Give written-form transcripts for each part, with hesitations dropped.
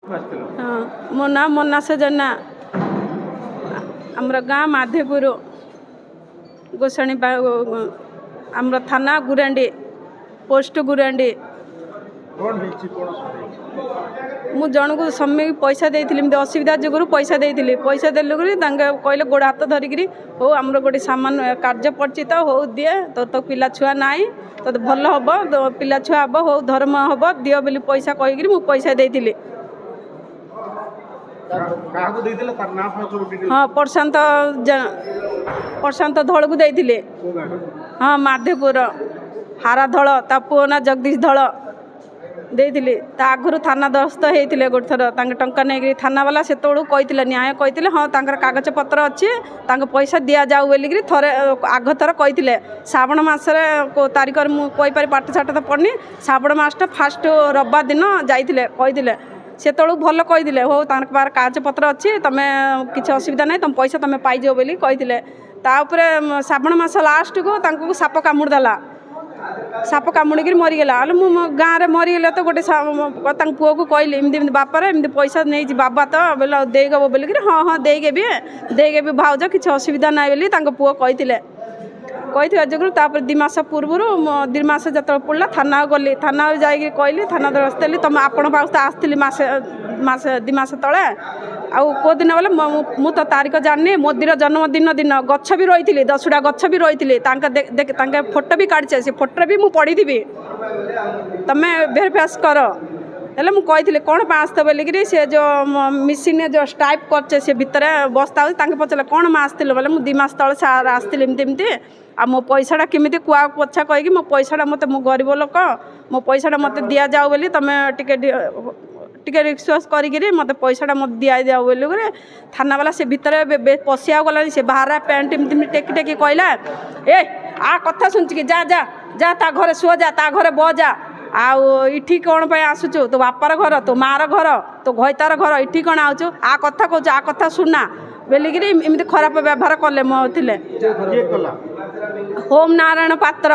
हाँ मो ना मोनास जेना आमर गाँ माधेपुर गोसाणी आमर थाना गुरांडी पोस्ट गुरांडी मु जन को समय पैसा देती असुविधा जुगुरु पैसा देती पैसा देलु कहले गोड़ हाथ धरिक हो आमर गोटे सामान कार्य पड़ी तो हो दिए तो पिला छुआ नाई तो भल हम पिला छुआ हम हो धर्म हम दियो बोली पैसा कहीकि मु पैसा देती हाँ प्रशांत धड़ को देते हाँ माधेपुर हारा धड़ ता पुओ ना जगदीश धड़ देती आगुरी थाना दस्त होते गोटे थर टंका नहीं थाना वाला से कहते न्याय कहते हाँ कागज पत्र अच्छी पैसा दि जाऊ बोलिकी थरे आग थर कहते श्रावण मसरे तारीख मुझे पाठशाठ तो पढ़नी श्रावण मसटा फास्ट रविवार दिन जाते कहते से भल कहते हो पार कागज पत्र अच्छी तुम्हें किसी असुविधा ना तुम पैसा तुम्हें पाइज बोली कहते श्रावण मस लास्ट को साप कामुड़देला साप कामुड़ी मरीगला मो गाँव में मरीगले तो गोटे पुओ को कहली एमती बापार एमती पैसा नहीं बाबा तो बोले देगब बोलिक हाँ हाँ देगेबी भाउज किसी असुविधा ना बोली पुओ कहते जो तापर 2 मास पूर्व 2 मास जो पड़ा थाना गली थाना जाकि कहली थाना दस्त तुम आपण पास आसती मसे 2 मास तले आउ को दिन बोले मु तो तारीख जानी मोदीर जन्मदिन दिन गछ भी रही 10टा गछ भी रही फोटो भी काढ़ी से फोटो भी मुझे पढ़ी तुम्हें भेरिफाइज कर हेल्ले मुझे कहती कौन आसत बोलिकी से जो मिसिन जो स्टाइप कर से भितर बस्ता पचारे कौन मैं आसती बोले मुझे 2 मास तले सार आसती एमती आ मो पैसाटा केमी कुआ पोछा कहीकि मो पैसाटा मत मो गरीब लोक मो पैसाटा मत दि जाऊ बोली तुम टिके रिक्वेस्ट करी मत पैसाटा मत दि जाऊ बोली थाना वाला से भितर पशिया गला से बाहर पैंट एमती टेकी टेकी कहला ए आ कथा शुणुची कि जा जा जा ता घरे शुआ जा ता घरे ब जा आठी कौन पे आसुचु तो बापार घर तो मार घर तो घईतार घर इठी कौन आउचु आ कथा कहूँ आ कथा शुणा बोलिकी एमती खराब व्यवहार कले मो थिले होम नारायण पात्र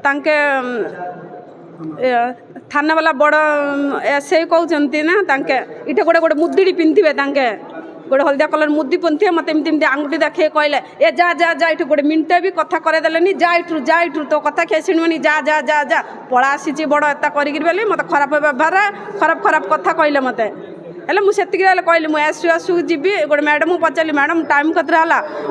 तांके थाना वाला बड़ एसआई कहते ना तांके इटे गोटे गोटे मुदी पिंधे तांके गोटे हलदिया कलर मुदी पिंधे मत एमती आंगुठी देखे कहले ए जा जा जा इट गोटे मिनटे भी कथा करदेनि जा इठू तो कथा किए शुणुनि जा जा जा जा पड़ा आसी बड़ एता करी मत खराब व्यवहार खराब कथा कहले मत हेल्ले मुझे कहली मुझे आसू जी गोटे मैडम को पचारि मैडम टाइम कतरा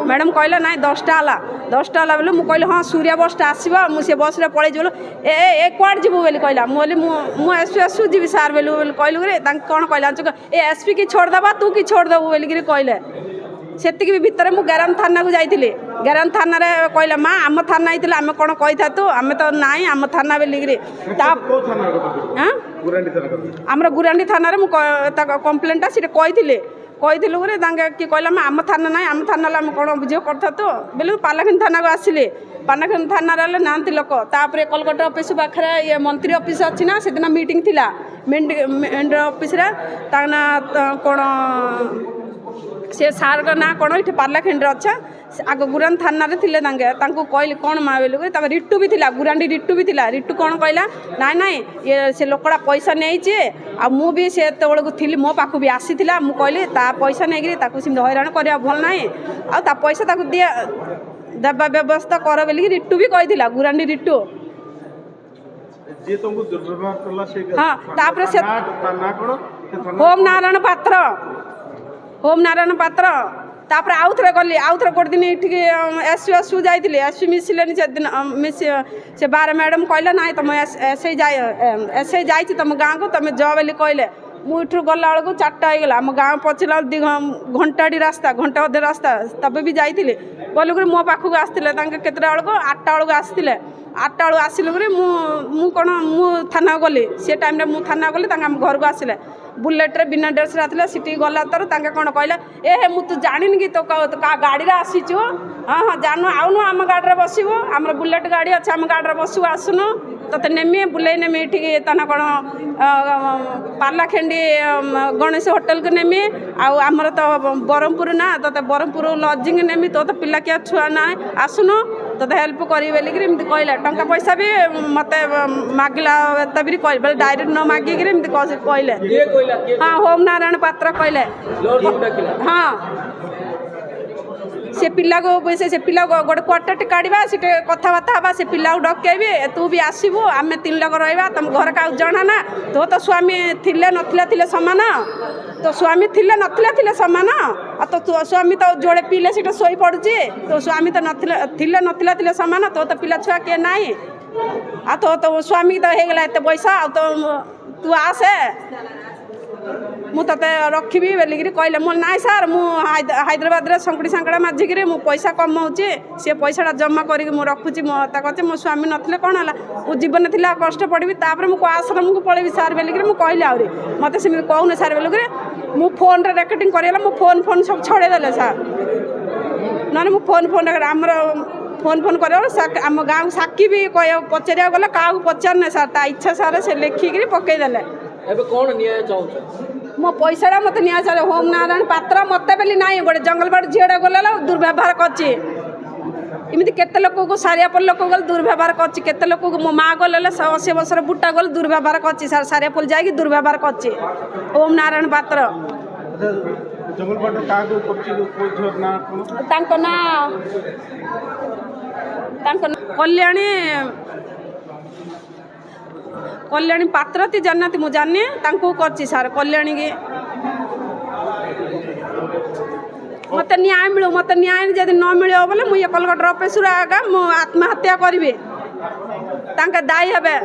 मैडम कहले ना 10टा है 10टा है बोले मुझे कहली हाँ सूर्या बसटा आसो मुझे बस पड़े बोलो ए कौड़ जीव बोली कहला मुझे मुझे आसू जी सार बोली कहलु कौन कहला ए एसपी की छोड़देबा तू कि छोड़देबू बोलिकी कहले से भितर मुझे गैरान थाना को जाइली गैरान थाना कहला माँ आम थाना होता आम कौन कही था आम तो ना आम थाना बोलिकी आमर गुरांडी थाना कम्प्लेनटा सीट कही कि कहला आम थाना ना आम थाना आम कौन अभियोग करता तो बोले पालाखिन थाना को आसिले पालाखिन थाना नांती लोक तापर कलकटा ऑफिस पाखे ये मंत्री ऑफिस अच्छी ना से दिन मीटिंग थिला मेन ऑफिस ना कौन से सार ना कौन ये पार्लाखेंड अच्छा आग गुरान थाना थे कहली कौन माँ बोली रिटू भी थी गुरांडी रिटू भी थी रिटू कौन कहला ना ना ये से लोकड़ा पैसा नहीं आ मु भी से थी मो पाक भी आसी मुझे कहली पैसा नहीं हैरान करवा भल ना आ पैसा दिया देवा व्यवस्था कर बोलिकी रिटू भी कही गुरांडी रिटू हाँ तापर से होम नारायण पात्र तापर आउ थे गली आउ थे गोटे दिन ये एसपी जाइए एसपी मिसले से दिन से बार मैडम कहला ना तुम एसआई जाइए तुम गाँव को तुम जा बोली कहले मुझे गला बेलू 4टा होगा आम गाँव पहुँचला 2 घंटाटी रास्ता घंटा अधे रास्ता तब भी जाइए गलुक मो पाखक आसते केतटा बेलू 8टा बेलू आसते 8टा बेलू आसिल मु कौन मु थाना गली से टाइम मु थाना गली आम घर को आसिले बुलेट्रे बिना ड्रेस आते सीटी गला तर कौन कहला ए मु तू जानी कि तो गाड़ी आसीचु हाँ हाँ जानू आउनु आम गाड़ी बसबू आम बुलेट गाड़ी अच्छे आम गाड़ी बसबू आसुनु ते नेमी बुले नेमी ये तना कौन पार्लाखेंडी गणेश होटेल को नेमी आमर तो ब्रह्मपुर ना तो ब्रह्मपुर लजिंग नेमी तो पिला क्या छुआ ना आसुनु तोते हेल्प करी बोलिकी एमती कहला टंका पैसा भी मत मागिला भी कह डायरेक्ट न मागिकी एमती कहले। हाँ होम नारायण पात्र कहले। हाँ से पिला को से पिला गोटे क्वार्टर काढ़ा से कथबार्ता हाँ से पिला डकेबी तू भी आसबू आम 3 लोग रहा तुम घर का जना ना तो स्वामी थिले नथिले सामान तो स्वामी थिले नथिले सामान आ तो स्वामी तो जोड़े पीले से शोई पड़ुची तो स्वामी तो थिले नथिले सामान तो पिला छुआ किए ना आ तो स्वामी तो हो गला एत पैसा आ तो तू आसे मुझे रखी बोलिकी कहले मो ना सार मु हैदराबाद रे संकड़ी सांकड़ा मजिकी मु पैसा कमाऊँगी सी पैसा जमा करके रखुची मत कहते मो स्वामी नथिले कौन है मो जीवन थी कष्ट पड़ी तापर मुझे आश्रम को पलैबी सार बोलिकी मुझे कहली आहरी मत सेम कहूने सार बोलिकी मु फोन रे रेकर्डिंग करला मो फोन सब छड़ेदेले सार ना मु फोन आमर फोन कर आम गाँव साक्षी भी पचार गला क्या पचारने सार ता इच्छा सार से लिखिकी पकईदे कौन न्याय चाहूँ मो पैसा मत नि सार होम नारायण पात्र मत बोली ना गोटे जंगल बाड़ झीटा गला दुर्व्यवहार करमती केते लोक को सारियापुर लोक गल दुर्व्यवहार करते लोक को मो माँ गल 80 वर्ष बुटा गल दुर्व्यवहार कर सारियापुर जाकि दुर्व्यवहार कर ओम नारायण पात्र कल्याणी कल्याणी पात्र ती जानती मु जानी कर सार कल्याणी की मत न्याय मिलू मत न्याय जब न मिल बोले मुझे कलकटर ऑफिस आगा मु आत्महत्या करी दायी हे